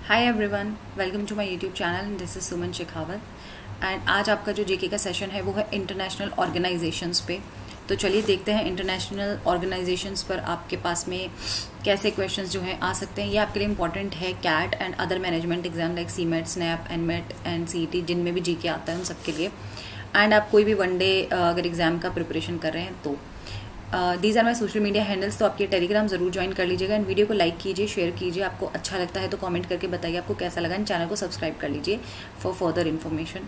Hi everyone, welcome to my YouTube channel. This is Suman Shekhawat and आज आपका जो GK का सेशन है वो है इंटरनेशनल ऑर्गेनाइजेशंस पे। तो चलिए देखते हैं इंटरनेशनल ऑर्गेनाइजेशंस पर आपके पास में कैसे क्वेश्चंस जो हैं आ सकते हैं। ये आपके लिए इंपॉर्टेंट है CAT and other management exam like CMAT, SNAP, NMAT and CET जिनमें भी जीके आता है उन सबके लिए। एंड आप कोई भी वनडे अगर एग्जाम का प्रिपरेशन कर रहे हैं तो these are my social media handles. तो आपके टेलीग्राम जरूर ज्वाइन कर लीजिएगा एंड वीडियो को लाइक कीजिए, शेयर कीजिए। आपको अच्छा लगता है तो कमेंट करके बताइए आपको कैसा लगा एंड चैनल को सब्सक्राइब कर लीजिए फॉर फर्दर इन्फॉर्मेशन।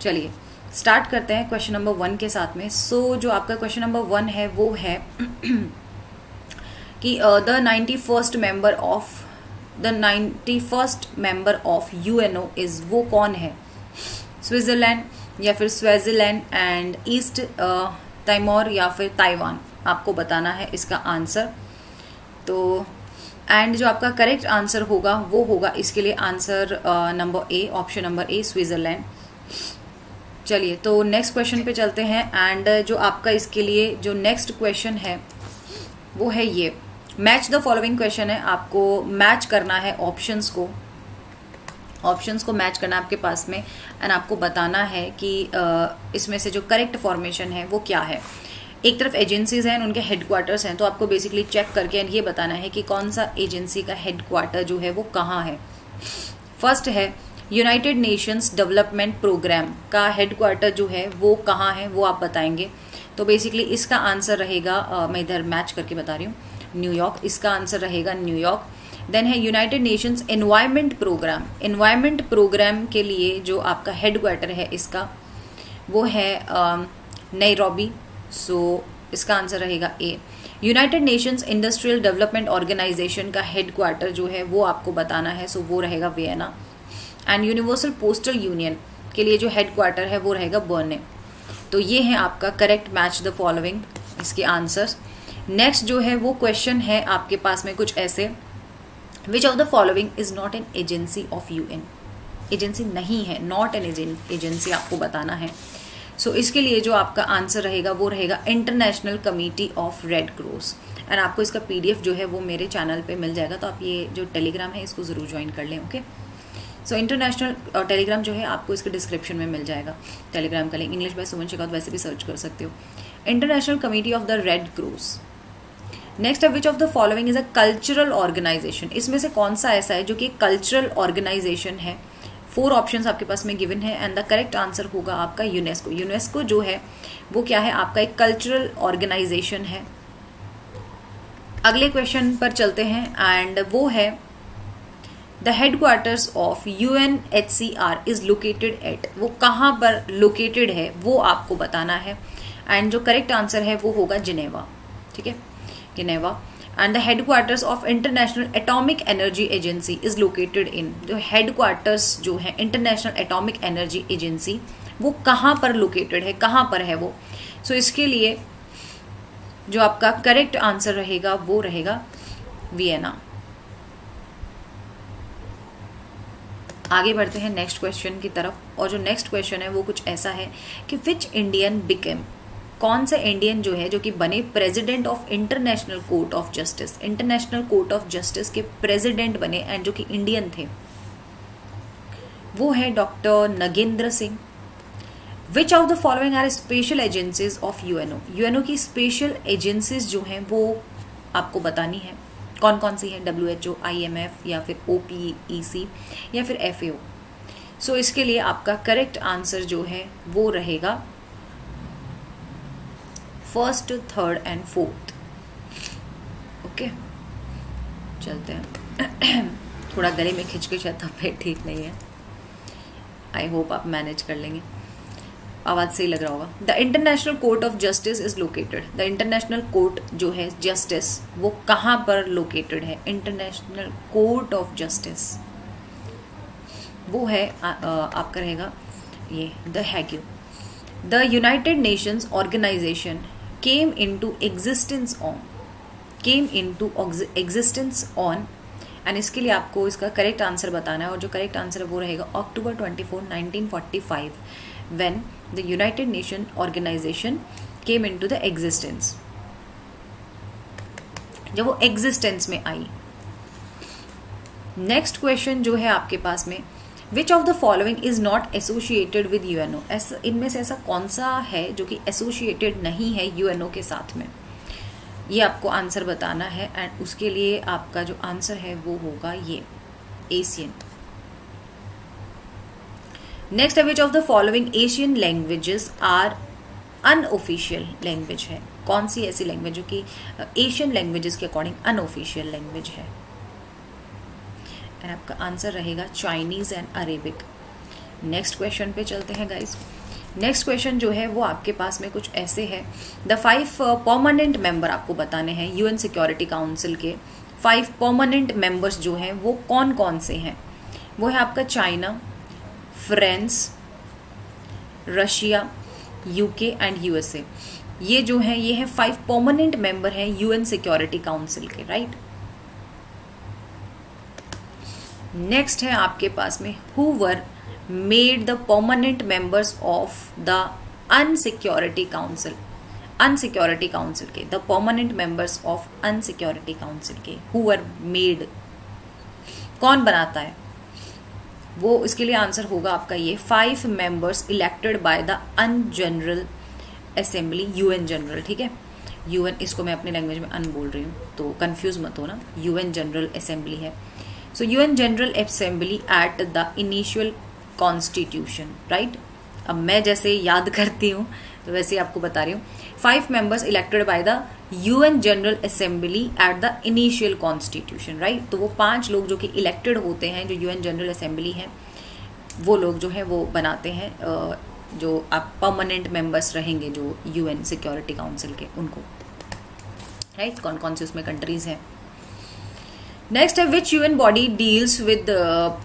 चलिए स्टार्ट करते हैं क्वेश्चन नंबर 1 के साथ में। सो जो आपका क्वेश्चन नंबर 1 है वो है कि the 91st member of UNO is, वो कौन है? स्विट्जरलैंड या फिर स्विट्जरलैंड एंड ईस्ट तिमोर या फिर ताइवान, आपको बताना है इसका आंसर। तो एंड जो आपका करेक्ट आंसर होगा वो होगा इसके लिए answer number A, option number A, Switzerland. चलिए तो नेक्स्ट क्वेश्चन पे चलते हैं एंड जो आपका इसके लिए जो नेक्स्ट क्वेश्चन है वो है ये, मैच द फॉलोइंग क्वेश्चन है। आपको मैच करना है ऑप्शंस को मैच करना है आपके पास में एंड आपको बताना है कि इसमें से जो करेक्ट फॉर्मेशन है वो क्या है। एक तरफ एजेंसीज हैं, उनके हेडक्वार्टर्स हैं, तो आपको बेसिकली चेक करके एंड ये बताना है कि कौन सा एजेंसी का हेडक्वार्टर जो है वो कहाँ है। फर्स्ट है यूनाइटेड नेशंस डेवलपमेंट प्रोग्राम का हेडक्वार्टर जो है वो कहाँ है, वो आप बताएंगे। तो बेसिकली इसका आंसर रहेगा, मैं इधर मैच करके बता रही हूँ, न्यूयॉर्क। इसका आंसर रहेगा न्यूयॉर्क। देन है यूनाइटेड नेशंस एनवायरमेंट प्रोग्राम के लिए जो आपका हेडक्वार्टर है इसका वो है नैरोबी। सो इसका आंसर रहेगा A. United Nations Industrial Development Organization का हेडक्वार्टर जो है वो आपको बताना है, सो वो रहेगा Vienna. And Universal Postal Union के लिए जो हेडक्वार्टर है वो रहेगा बर्ने। तो ये है आपका करेक्ट मैच द फॉलोइंग, इसके आंसर्स। नेक्स्ट जो है वो क्वेश्चन है आपके पास में कुछ ऐसे, विच of the following is not an agency of UN. Agency नहीं है, नॉट एन एजेंसी आपको बताना है। सो इसके लिए जो आपका आंसर रहेगा वो रहेगा international Committee of red cross. And आपको इसका पीडीएफ जो है वो मेरे चैनल पे मिल जाएगा, तो आप ये जो टेलीग्राम है इसको जरूर ज्वाइन कर लें। ओके, सो इंटरनेशनल टेलीग्राम जो है आपको इसके डिस्क्रिप्शन में मिल जाएगा, टेलीग्राम का link. English by Suman Shekhawat वैसे भी सर्च कर सकते हो। International Committee of the Red Cross. Next है which of the following is a cultural organisation. इसमें से कौन सा ऐसा है जो कि कल्चरल ऑर्गेनाइजेशन है। 4 ऑप्शंस आपके पास में गिवन है एंड द करेक्ट आंसर होगा आपका यूनेस्को। यूनेस्को जो है वो क्या है, आपका एक कल्चरल ऑर्गेनाइजेशन है। अगले क्वेश्चन पर चलते हैं एंड वो है the headquarters of UNHCR is located at, वो कहाँ पर लोकेटेड है वो आपको बताना है। एंड जो करेक्ट आंसर है वो होगा जिनेवा। ठीक है, Geneva. And the headquarters of international atomic energy agency is located in, जो हेडक्वार्टर्स जो है इंटरनेशनल एटॉमिक एनर्जी एजेंसी वो कहाँ पर लोकेटेड है, कहाँ पर है वो। सो इसके लिए जो आपका करेक्ट आंसर रहेगा वो रहेगा वियना। आगे बढ़ते हैं नेक्स्ट क्वेश्चन की तरफ, और जो नेक्स्ट क्वेश्चन है वो कुछ ऐसा है कि विच इंडियन बिकेम, कौन से इंडियन जो है जो कि बने president of International Court of Justice. International Court of Justice के प्रेसिडेंट बने एंड जो कि इंडियन थे वो है doctor Nagendra Singh. Which of the following are special agencies of UNO. UNO की स्पेशल एजेंसीज जो हैं वो आपको बतानी है, कौन कौन सी है। WHO, IMF या फिर OPEC या फिर FAO। सो इसके लिए आपका करेक्ट आंसर जो है वो रहेगा first, third and fourth. Okay, चलते हैं। थोड़ा गले में खिंच है, तबीयत ठीक नहीं है। आई होप आप मैनेज कर लेंगे, आवाज सही लग रहा होगा। The International Court of Justice is located, the International court जो है जस्टिस वो कहाँ पर लोकेटेड है। इंटरनेशनल कोर्ट ऑफ जस्टिस वो है आपका रहेगा ये the Hague. The United Nations Organisation came into existence on and इसके लिए आपको इसका करेक्ट आंसर बताना है, और जो करेक्ट आंसर है वो रहेगा October 24, 1945 when the United Nation Organization came into the existence। जब वो एग्जिस्टेंस में आई नेक्स्ट क्वेश्चन जो है आपके पास में, विच of the following is not associated with UNO, इनमें से ऐसा कौन सा है जो कि एसोसिएटेड नहीं है यूएनओ के साथ में, ये आपको आंसर बताना है। एंड उसके लिए आपका जो आंसर है वो होगा ये एशियन। नेक्स्ट है, which of the following Asian languages are unofficial language है, कौन सी ऐसी लैंग्वेज जो कि एशियन लैंग्वेजेस के अकॉर्डिंग अनऑफिशियल लैंग्वेज है। एंड आपका आंसर रहेगा Chinese and Arabic. Next question पे चलते हैं गाइस। नेक्स्ट क्वेश्चन जो है वो आपके पास में कुछ ऐसे है, द 5 परमानेंट मेंबर आपको बताने हैं यूएन सिक्योरिटी काउंसिल के 5 परमानेंट मेंबर्स जो हैं वो कौन कौन से हैं। वो है आपका China, France, Russia, UK and USA. ये जो है ये है 5 परमानेंट मेंबर हैं यूएन सिक्योरिटी काउंसिल के, राइट। नेक्स्ट है आपके पास में, who were made the permanent members of the UN Security Council, UN Security Council के, the permanent members of UN Security Council के, हु वर मेड, कौन बनाता है वो, इसके लिए आंसर होगा आपका ये 5 members elected by the UN General Assembly, UN General, ठीक है। यूएन, इसको मैं अपनी लैंग्वेज में अन बोल रही हूँ तो कंफ्यूज मत हो ना, यूएन जनरल असेंबली है। So UN General Assembly at the initial constitution, right. अब मैं जैसे याद करती हूँ तो वैसे ही आपको बता रही हूँ। 5 members elected by the UN General Assembly at the initial constitution, right. तो वो 5 लोग जो कि इलेक्टेड होते हैं, जो यूएन जनरल असेंबली है, वो लोग जो है वो बनाते हैं जो आप परमानेंट मेंबर्स रहेंगे जो यूएन सिक्योरिटी काउंसिल के, उनको, राइट। कौन कौन से उसमें कंट्रीज हैं। नेक्स्ट है, which UN body deals with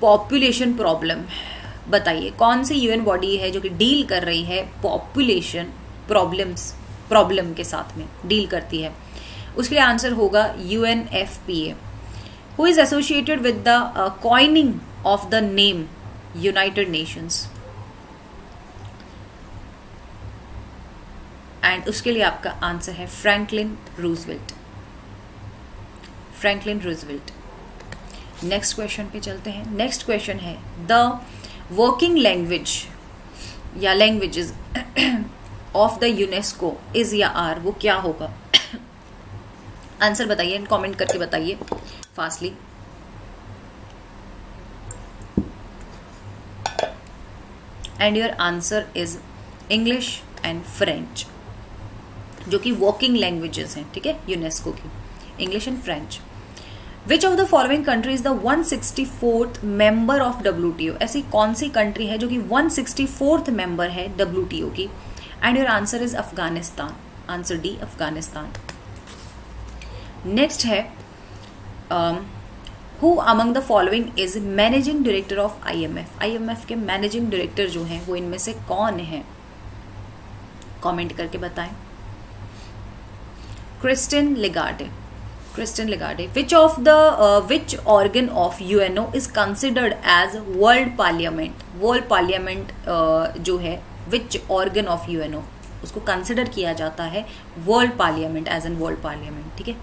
population problem, बताइए कौन सी यूएन बॉडी है जो कि डील कर रही है पॉपुलेशन प्रॉब्लम के साथ में डील करती है। उसके लिए आंसर होगा UNFPA. Who is associated with the coining of the name United Nations, and उसके लिए आपका आंसर है Franklin Roosevelt, Franklin Roosevelt. Next question पे चलते हैं। नेक्स्ट क्वेश्चन है, द वर्किंग लैंग्वेज या languages of the UNESCO is या आर, वो क्या होगा। आंसर बताइए, कमेंट करके बताइए fastly. And your answer is English and French, जो कि वर्किंग लैंग्वेजेस हैं, ठीक है, यूनेस्को की, English and French. Which of the following country is the 164th member of WTO, ऐसी कौन सी कंट्री है जो कि 164th मेंबर है WTO की। And your answer is Afghanistan, answer D, Afghanistan. Next है, who among the following is managing director of IMF, IMF के managing director जो हैं वो इनमें से कौन है, कमेंट करके बताएं। Christine Lagarde, Christine Lagarde. Which of the which organ of UNO is considered as world parliament, world parliament जो है, विच ऑर्गन ऑफ UNO, उसको कंसिडर किया जाता है world parliament, as an world parliament, ठीक है।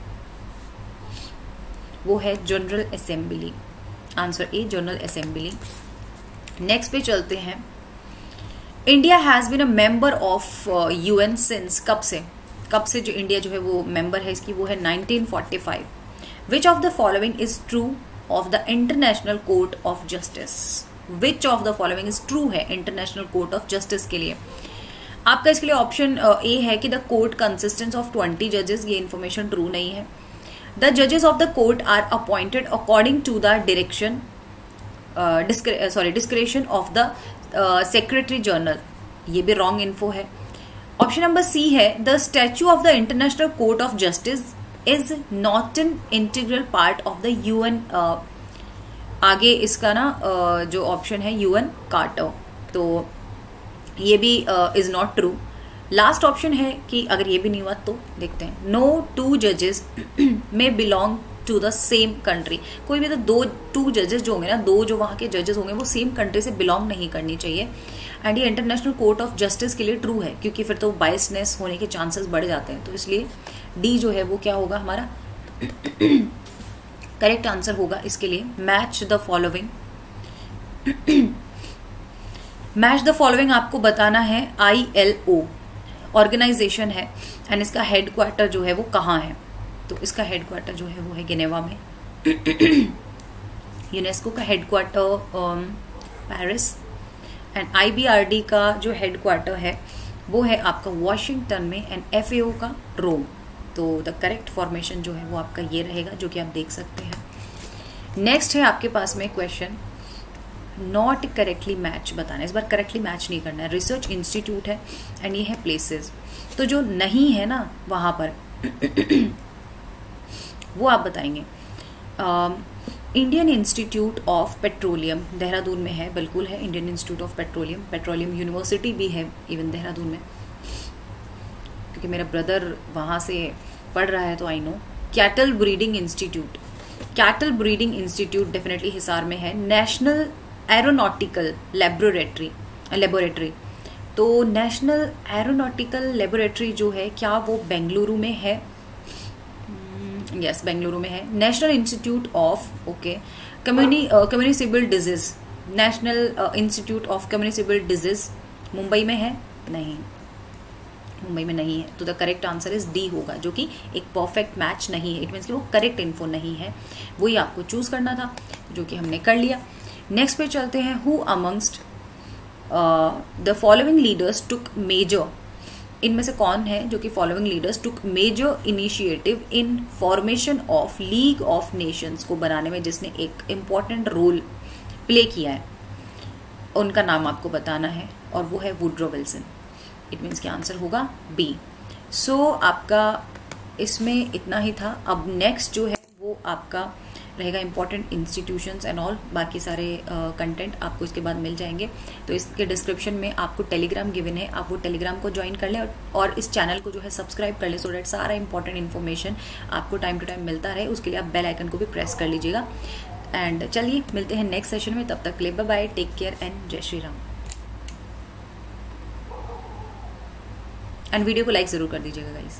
वो है General Assembly, answer A, General Assembly. Next पे चलते हैं। India has been a member of UN since, कब से जो इंडिया जो है वो मेंबर है इसकी, वो है 1945। विच of the following is true of the International Court of justice, which of the following is true है इंटरनेशनल कोर्ट ऑफ जस्टिस के लिए। आपका इसके लिए ऑप्शन ए है कि द कोर्ट कंसिस्टेंस ऑफ 20 जजेस, ये इन्फॉर्मेशन ट्रू नहीं है। द जजेस of the court are appointed according to the discretion of the Secretary General, ये भी रॉन्ग इन्फो है। ऑप्शन नंबर सी है, the statue of the International Court of Justice is not an integral part of the UN, आगे इसका ना जो option है UN quarter, तो ये भी is not true. Last option है कि अगर ये भी नहीं हुआ तो देखते हैं, नो 2 जजेस may belong to the same country, कोई भी तो 2 जजेस जो होंगे ना, 2 जो वहाँ के जजेस होंगे वो सेम कंट्री से बिलोंग नहीं करनी चाहिए। एंड ये इंटरनेशनल कोर्ट ऑफ जस्टिस के लिए ट्रू है, क्योंकि फिर तो बायसनेस होने के चांसेस बढ़ जाते हैं, तो इसलिए डी जो है वो क्या होगा हमारा, करेक्ट आंसर होगा इसके लिए match the following. Match the following आपको बताना है ILO ऑर्गेनाइजेशन है एंड इसका हेडक्वार्टर जो है वो कहाँ है। तो इसका हेडक्वार्टर जो है वो है जिनेवा में। यूनेस्को का हेडक्वार्टर पेरिस एंड IBRD का जो हेडक्वार्टर है वो है आपका वॉशिंगटन में एंड FAO का रोम। तो द करेक्ट फॉर्मेशन जो है वो आपका ये रहेगा जो कि आप देख सकते हैं। नेक्स्ट है आपके पास में क्वेश्चन नॉट करेक्टली मैच बताना। इस बार करेक्टली मैच नहीं करना है। रिसर्च इंस्टीट्यूट है एंड ये है प्लेसेस। तो जो नहीं है ना वहां पर वो आप बताएंगे। Indian institute of petroleum Dehradun में है, बिल्कुल है Indian institute of petroleum. Petroleum university भी है इवन देहरादून में, क्योंकि मेरा ब्रदर वहाँ से पढ़ रहा है तो I know. Cattle breeding institute, cattle breeding institute definitely Hisar में है। नेशनल एरोनॉटिकल लेबोरेटरी, तो नेशनल एरोनॉटिकल लेबोरेटरी जो है क्या वो बेंगलुरु में है? यस, बेंगलुरु में है। National institute of communicable disease, national institute of communicable disease Mumbai में है? नहीं, मुंबई में नहीं है। तो the correct answer is D होगा, जो कि एक परफेक्ट मैच नहीं है। इट मीन्स कि वो करेक्ट इन्फो नहीं है। वही आपको चूज करना था, जो कि हमने कर लिया। नेक्स्ट पे चलते हैं। Who amongst the following leaders took major, इनमें से कौन है जो कि following leaders took major initiative in formation of League of Nations को बनाने में, जिसने एक इम्पॉर्टेंट रोल प्ले किया है? उनका नाम आपको बताना है और वो है वुड्रो विल्सन। इट मीन्स कि आंसर होगा बी। सो आपका इसमें इतना ही था। अब नेक्स्ट जो है वो आपका रहेगा इंपॉर्टेंट इंस्टीट्यूशंस एंड ऑल। बाकी सारे कंटेंट आपको इसके बाद मिल जाएंगे। तो इसके डिस्क्रिप्शन में आपको टेलीग्राम गिवन है, आप वो टेलीग्राम को ज्वाइन कर लें और इस चैनल को जो है सब्सक्राइब कर लें, सो डैट सारा इंपॉर्टेंट इन्फॉर्मेशन आपको टाइम टू टाइम मिलता रहे। उसके लिए आप बेल आइकन को भी प्रेस कर लीजिएगा। एंड चलिए मिलते हैं नेक्स्ट सेशन में, तब तक के लिए bye bye, take care and Jai Shri Ram. And video को लाइक जरूर कर दीजिएगा गाइस।